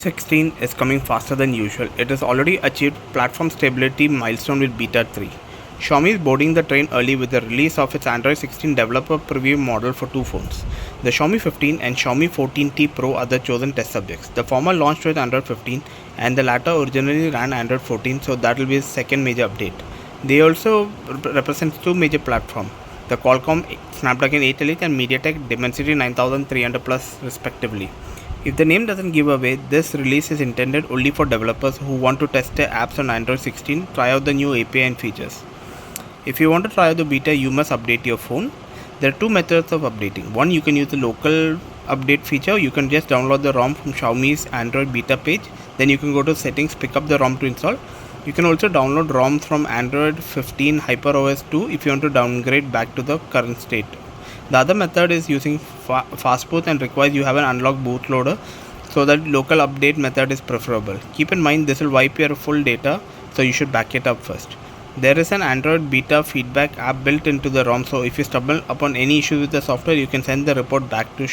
16 is coming faster than usual. It has already achieved platform stability milestone with Beta 3. Xiaomi is boarding the train early with the release of its Android 16 developer preview model for two phones. The Xiaomi 15 and Xiaomi 14T Pro are the chosen test subjects. The former launched with Android 15 and the latter originally ran Android 14, so that will be the second major update. They also represent two major platforms, the Qualcomm Snapdragon 8 Elite and MediaTek Dimensity 9300 Plus respectively. If the name doesn't give away, this release is intended only for developers who want to test their apps on Android 16, try out the new API and features. If you want to try out the beta, you must update your phone. There are two methods of updating. One, you can use the local update feature. You can just download the ROM from Xiaomi's Android beta page. Then you can go to settings, pick up the ROM to install. You can also download ROMs from Android 15 HyperOS 2 if you want to downgrade back to the current state. The other method is using Fastboot and requires you have an unlocked bootloader, so that local update method is preferable. Keep in mind this will wipe your full data, so you should back it up first. There is an Android beta feedback app built into the ROM, so if you stumble upon any issues with the software, you can send the report back to